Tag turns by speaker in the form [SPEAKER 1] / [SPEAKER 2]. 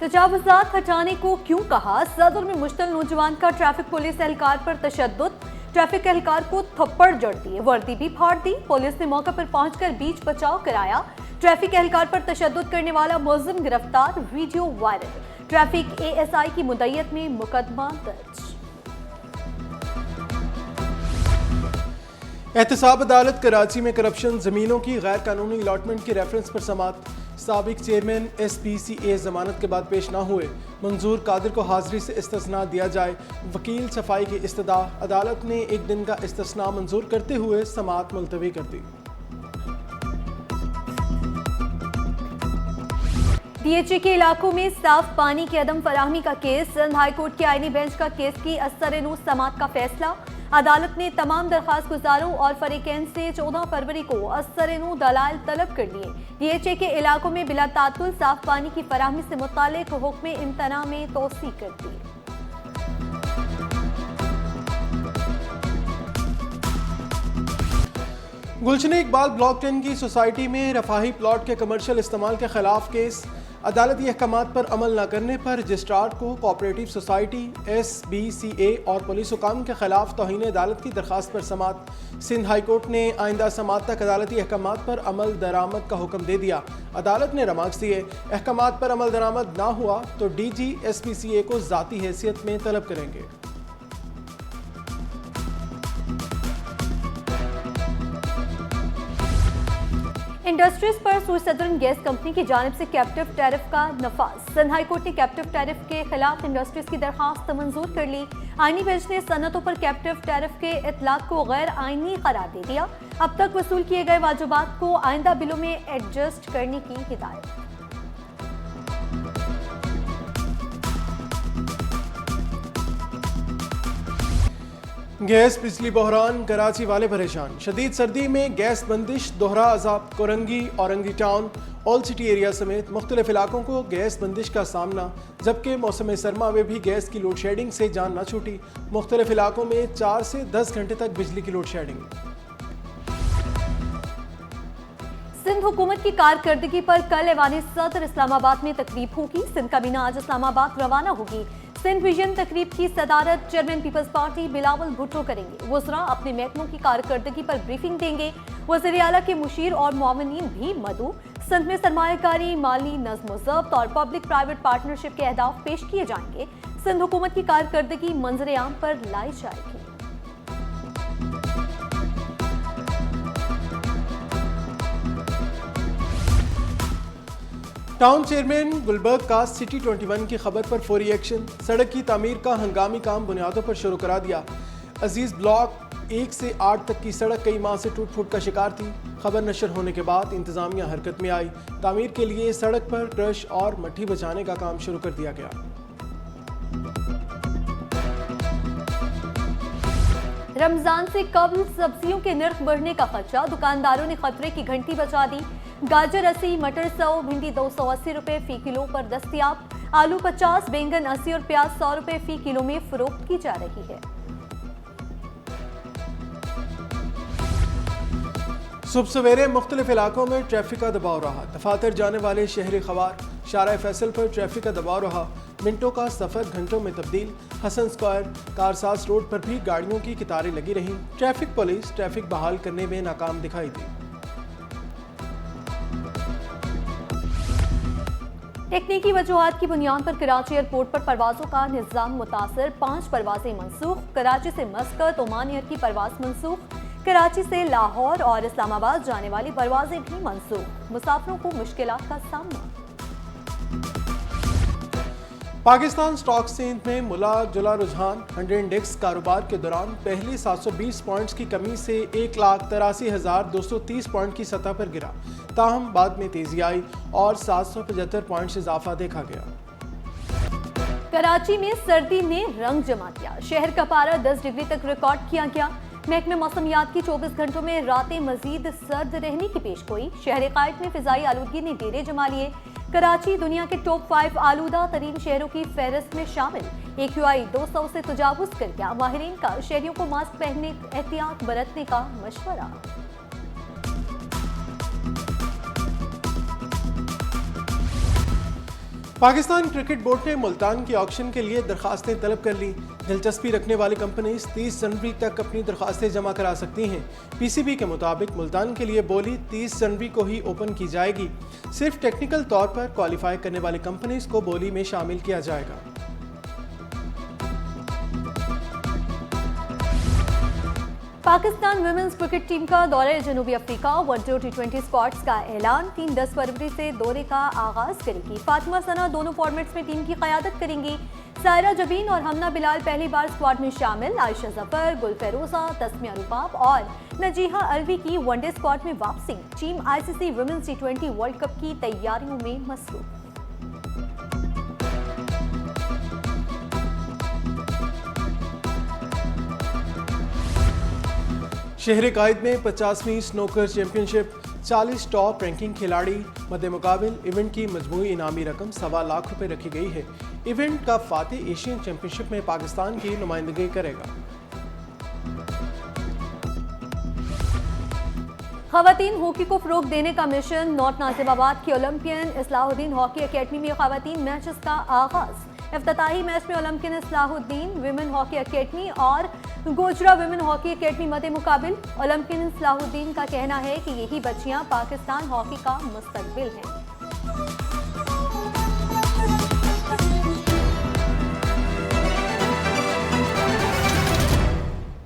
[SPEAKER 1] तजावुज़ात हटाने को क्यों कहा? सदर में मुश्तल नौजवान का ट्रैफिक पुलिस एहलकार पर तशद्दुद। ट्रैफिक एहलकार को थप्पड़ जड़ दिए, वर्दी भी फाड़ दी। पुलिस ने मौके पर पहुंचकर बीच बचाव कराया। ट्रैफिक एहलकार पर तशद्दुद करने वाला मुलजिम गिरफ्तार, वीडियो वायरल। ट्रैफिक एएसआई की मुद्दत में मुकदमा दर्ज।
[SPEAKER 2] एहतसाब अदालत कराची में करप्शन, जमीनों की गैर कानूनी अलॉटमेंट की रेफरेंस पर समात। साबिक चेयरमैन SPCA जमानत के बाद पेश न हुए, मंजूर कादिर को हाजिरी से इस्तिस्ना दिया जाए। वकील सफाई की इस्तदा। अदालत ने एक दिन का इस्तिस्ना मंजूर करते हुए समात मुलतवी कर दी।
[SPEAKER 1] DHA के इलाकों में साफ पानी की अदम फराहमी का केस। सिंध हाईकोर्ट के आईनी बेंच का केस की असर-ए-नू समात का फैसला। अदालत ने तमाम दरखास्त गुजारों और फरीकैन से 14 फरवरी को असर-ए-नू दलाइल तलब कर लिए। DHA के इलाकों में बिला तातुल साफ पानी की फराहमी से मुतालिक हुक्म इम्तना में तोसी कर दी।
[SPEAKER 2] गुलशन इकबाल ब्लॉक 10 की सोसाइटी में रफाही प्लॉट के कमर्शियल इस्तेमाल के खिलाफ केस। अदालती अहकामात पर अमल न करने पर रजिस्ट्रार को कोऑपरेटिव सोसाइटी, SBCA और पुलिस हुकाम के खिलाफ तौहीन अदालत की दरखास्त पर समात। सिंध हाई कोर्ट ने आइंदा समात तक अदालती अहकामात पर अमल दरामद का हुक्म दे दिया। अदालत ने रमाक्स दिए, अहकामात पर अमल दरामद ना हुआ तो DG SPCA को ज़ाती हैसियत में तलब करेंगे।
[SPEAKER 1] इंडस्ट्रीज पर सूरसदरन गैस कंपनी की जानिब से कैप्टिव टैरिफ का नफाज। सिंध हाई कोर्ट ने कैप्टिव टैरिफ के खिलाफ इंडस्ट्रीज की दरखास्त मंजूर कर ली। आईनी बेंच ने सनतों पर कैप्टिव टैरिफ के इतलाक को गैर आईनी करार दे दिया। अब तक वसूल किए गए वाजिबात को आइंदा बिलों में एडजस्ट करने की हिदायत।
[SPEAKER 2] गैस बिजली बहरान, कराची वाले परेशान। शदीद सर्दी में गैस बंदिश, दोहरा अजाब। Korangi, Orangi town, old city area समेत मुख्तलिफ इलाकों को गैस बंदिश का सामना, जबकि मौसम सरमा में भी गैस की लोड शेडिंग से जान न छूटी। मुख्तलिफ इलाकों में 4 से 10 घंटे तक बिजली की लोड शेडिंग।
[SPEAKER 1] सिंध हुकूमत की कारकर्दगी पर कल ऐवान सदर इस्लामाबाद में तकरीब होगी। सिंध काबीना आज इस्लामाबाद रवाना होगी। सिंध विजन तकरीब की सदारत चेयरमैन पीपल्स पार्टी बिलावल भुट्टो करेंगे। वज़रा अपने महकमों की कारकर्दगी पर ब्रीफिंग देंगे। वज़ीर आला के मुशीर और मुआविनीन भी मदऊ। सिंध में सरमायाकारी, माली नज़्म व ज़ब्त और पब्लिक प्राइवेट पार्टनरशिप के अहदाफ पेश किए जाएंगे। सिंध हुकूमत की कारकर्दगी मंजर आम पर लाई जाएगी।
[SPEAKER 2] टाउन चेयरमैन गुलबर्ग का सिटी 21 की खबर पर फौरी एक्शन। सड़क की तामीर का हंगामी काम बुनियादों पर शुरू करा दिया। अजीज ब्लॉक 1 से 8 तक की सड़क कई माह से टूट फूट का शिकार थी। खबर नशर होने के बाद इंतजामिया हरकत में आई। तामीर के लिए सड़क पर क्रश और मट्टी बचाने का काम शुरू कर दिया गया।
[SPEAKER 1] रमजान से कबल सब्जियों के नर्ख बढ़ने का खदशा, दुकानदारों ने खतरे की घंटी बजा दी। गाजर 80, मटर 100, भिंडी 280 रुपए फी किलो पर दस्तियाब। आलू 50, बैंगन 80 और प्याज 100 रुपए फी किलो में फरोख्त की जा रही है।
[SPEAKER 2] सुबह सवेरे मुख्तलिफ इलाकों में ट्रैफिक का दबाव रहा। दफातर जाने वाले शहरी खवार, शारा फैसल पर ट्रैफिक का दबाव रहा। मिनटों का सफर घंटों में तब्दील। हसन स्क्वायर, कारसाज रोड पर भी गाड़ियों की कतारें लगी रहीं। ट्रैफिक पुलिस ट्रैफिक बहाल करने में नाकाम दिखाई दी।
[SPEAKER 1] टेक्निकी वजूहात की बुनियाद पर कराची एयरपोर्ट पर परवाजों का निज़ाम मुतासर। 5 परवाजें मनसूख। कराची से मस्कत, ओमान एयर की परवाज मनसूख। कराची से लाहौर और इस्लामाबाद जाने वाली परवाजें भी मनसूख। मुसाफिरों को मुश्किलात का सामना।
[SPEAKER 2] पाकिस्तान स्टॉक एक्सचेंज में मुला जुला रुझान। 100 इंडेक्स कारोबार के दौरान पहली 720 पॉइंट्स की कमी से 1,83,230 पॉइंट की सतह पर गिरा। ताहम बाद में तेजी आई और 775 पॉइंट से इजाफा देखा गया।
[SPEAKER 1] कराची में सर्दी ने रंग जमा दिया। शहर का पारा 10 डिग्री तक रिकॉर्ड किया गया। महकमे मौसमियात की 24 घंटों में रातें मजीद सर्द रहने की पेशगोई। शहर कायद में फिजाई आलूदगी ने डेरे जमा लिए। कराची दुनिया के टॉप 5 आलूदा तरीन शहरों की फहरिस्त में शामिल। AQI 200 से तजावुज कर गया। माहिरीन का शहरियों को मास्क पहनने, एहतियात बरतने का मशवरा।
[SPEAKER 2] पाकिस्तान क्रिकेट बोर्ड ने मुल्तान के ऑक्शन के लिए दरखास्तें तलब कर ली। दिलचस्पी रखने वाली कंपनीज 30 जनवरी तक अपनी दरखास्तें जमा करा सकती हैं। पीसीबी के मुताबिक मुल्तान के लिए बोली 30 जनवरी को ही ओपन की जाएगी। सिर्फ टेक्निकल तौर पर क्वालिफाई करने वाली कंपनीज को बोली में शामिल किया जाएगा।
[SPEAKER 1] पाकिस्तान विमेंस क्रिकेट टीम का दौरे जनूबी अफ्रीका वनडे और टी20 स्क्वाड्स का ऐलान। टीम 10 फरवरी से दौरे का आगाज करेगी। फातिमा सना दोनों फॉर्मेट्स में टीम की क़यादत करेंगी। सायरा जबीन और हमना बिलाल पहली बार स्क्वाड में शामिल। आयशा जफर, गुल फेरोजा, तस्मिया रुबाब और नजीहा अलवी की वनडे स्क्वाड में वापसी। टीम आईसीसी विमेंस टी20 वर्ल्ड कप की तैयारियों में मसरूफ।
[SPEAKER 2] शहर कायद में 50वीं स्नूकर चैंपियनशिप, 40 टॉप रैंकिंग खिलाड़ी मद्दे मुकाबिल। इवेंट की मजमूई इनामी रकम 1.25 लाख रुपए रखी गई है। इवेंट का फातिह एशियन चैंपियनशिप में पाकिस्तान की नुमाइंदगी करेगा।
[SPEAKER 1] खवातीन हॉकी को फरोग देने का मिशन। नॉर्थ नाजिबाबाद की ओलंपियन इस्लाहुद्दीन हॉकी अकेडमी में खवातीन मैचेस का आगाज। इफ्तिताही मैच में Olympian Islahuddin women hockey academy और गोजरा विमेन हॉकी अकेडमी मद्दे मुकाबिल। ओलंपियन इस्लाहुद्दीन का कहना है कि यही बच्चियां पाकिस्तान हॉकी का मुस्तकबिल हैं।